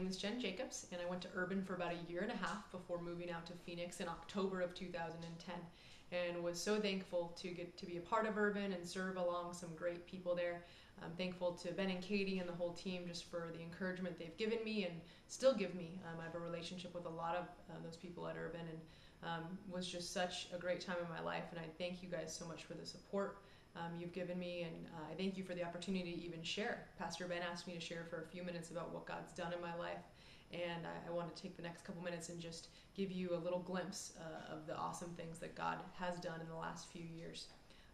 is Jen Jacobs, and I went to Urban for about a year and a half before moving out to Phoenix in October of 2010, and was so thankful to get to be a part of Urban and serve along some great people there. I'm thankful to Ben and Katie and the whole team just for the encouragement they've given me and still give me. I have a relationship with a lot of those people at Urban, and was just such a great time in my life, and I thank you guys so much for the support you've given me, and I thank you for the opportunity to even share. Pastor Ben asked me to share for a few minutes about what God's done in my life, and I want to take the next couple minutes and just give you a little glimpse of the awesome things that God has done in the last few years.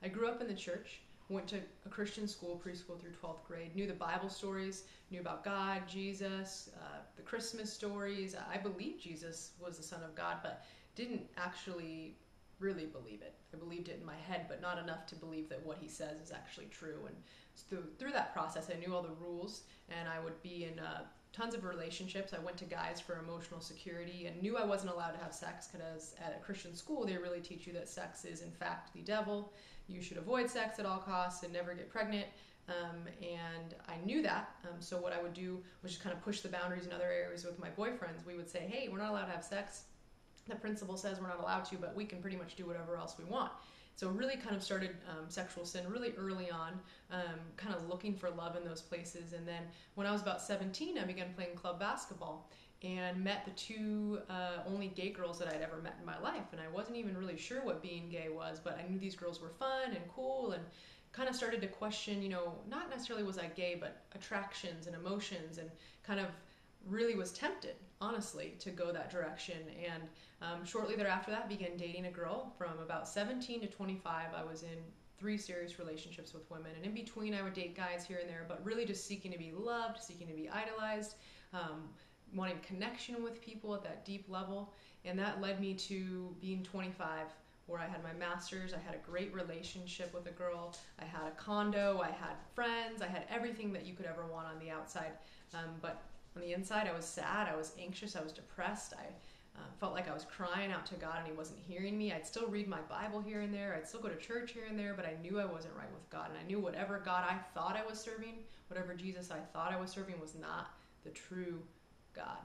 I grew up in the church, went to a Christian school, preschool through 12th grade, knew the Bible stories, knew about God, Jesus, the Christmas stories. I believed Jesus was the Son of God, but didn't actually really believe it. I believed it in my head, but not enough to believe that what he says is actually true. And through that process, I knew all the rules, and I would be in tons of relationships. I went to guys for emotional security and knew I wasn't allowed to have sex, because at a Christian school, they really teach you that sex is in fact the devil. You should avoid sex at all costs and never get pregnant. And I knew that. So what I would do was just kind of push the boundaries in other areas with my boyfriends. We would say, hey, we're not allowed to have sex. The principal says we're not allowed to, but we can pretty much do whatever else we want. So really kind of started sexual sin really early on, kind of looking for love in those places. And then when I was about 17, I began playing club basketball and met the two only gay girls that I'd ever met in my life. And I wasn't even really sure what being gay was, but I knew these girls were fun and cool, and kind of started to question, not necessarily was I gay, but attractions and emotions, and kind of really was tempted, honestly, to go that direction. And shortly thereafter that, began dating a girl. From about 17 to 25, I was in 3 serious relationships with women, and in between I would date guys here and there, but really just seeking to be loved, seeking to be idolized, wanting connection with people at that deep level. And that led me to being 25, where I had my master's, I had a great relationship with a girl, I had a condo, I had friends, I had everything that you could ever want on the outside, but on the inside, I was sad, I was anxious, I was depressed. I felt like I was crying out to God and he wasn't hearing me. I'd still read my Bible here and there, I'd still go to church here and there, but I knew I wasn't right with God. And I knew whatever God I thought I was serving, whatever Jesus I thought I was serving, was not the true God.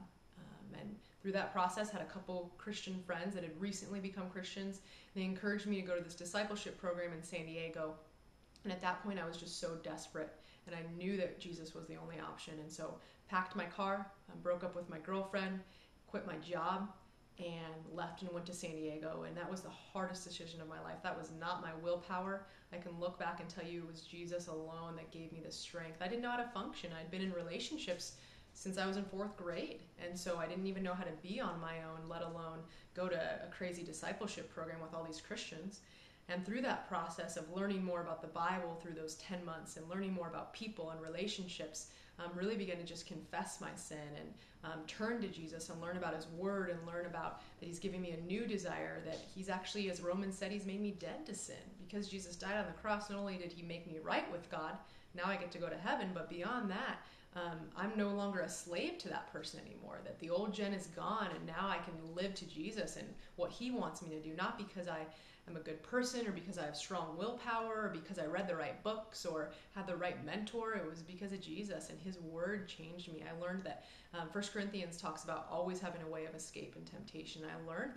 And through that process, had a couple Christian friends that had recently become Christians. They encouraged me to go to this discipleship program in San Diego. And at that point, I was just so desperate, and I knew that Jesus was the only option. And so packed my car, broke up with my girlfriend, quit my job, and left and went to San Diego. And that was the hardest decision of my life. That was not my willpower. I can look back and tell you it was Jesus alone that gave me the strength. I didn't know how to function. I'd been in relationships since I was in 4th grade, and so I didn't even know how to be on my own, let alone go to a crazy discipleship program with all these Christians. And through that process of learning more about the Bible through those 10 months and learning more about people and relationships, really began to just confess my sin and turn to Jesus and learn about his word, and learn about that he's giving me a new desire, that he's actually, as Romans said, he's made me dead to sin. Because Jesus died on the cross, not only did he make me right with God, now I get to go to heaven, but beyond that, I'm no longer a slave to that person anymore, that the old Jen is gone, and now I can live to Jesus and what he wants me to do, not because I am a good person or because I have strong willpower or because I read the right books or had the right mentor. It was because of Jesus, and his word changed me. I learned that 1 Corinthians talks about always having a way of escape in temptation. I learned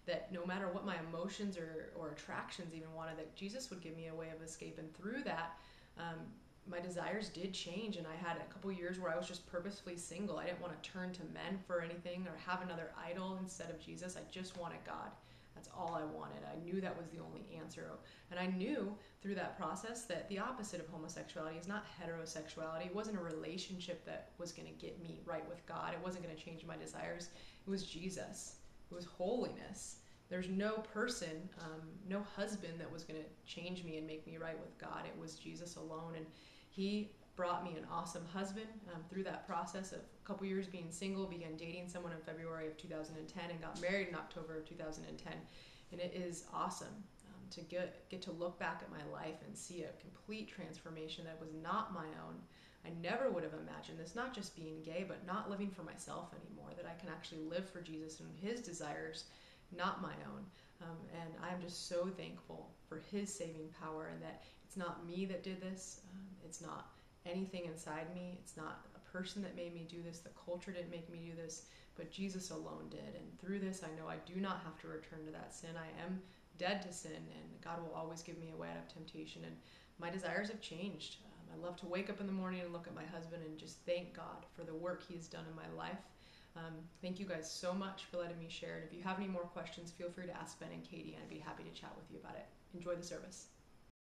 that no matter what my emotions or attractions even wanted, that Jesus would give me a way of escape. And through that, my desires did change, and I had a couple years where I was just purposefully single. I didn't want to turn to men for anything or have another idol instead of Jesus. I just wanted God. That's all I wanted. I knew that was the only answer. And I knew through that process that the opposite of homosexuality is not heterosexuality. It wasn't a relationship that was going to get me right with God. It wasn't going to change my desires. It was Jesus. It was holiness. There's no person, no husband that was going to change me and make me right with God. It was Jesus alone. And he brought me an awesome husband through that process of a couple years being single, began dating someone in February of 2010, and got married in October of 2010. And it is awesome to get to look back at my life and see a complete transformation that was not my own. I never would have imagined this, not just being gay, but not living for myself anymore, that I can actually live for Jesus and his desires, not my own. And I'm just so thankful for his saving power, and that it's not me that did this. It's not anything inside me. It's not a person that made me do this. The culture didn't make me do this, but Jesus alone did. And through this, I know I do not have to return to that sin. I am dead to sin, and God will always give me a way out of temptation. And my desires have changed. I love to wake up in the morning and look at my husband and just thank God for the work He has done in my life. Thank you guys so much for letting me share. And if you have any more questions, feel free to ask Ben and Katie, and I'd be happy to chat with you about it. Enjoy the service.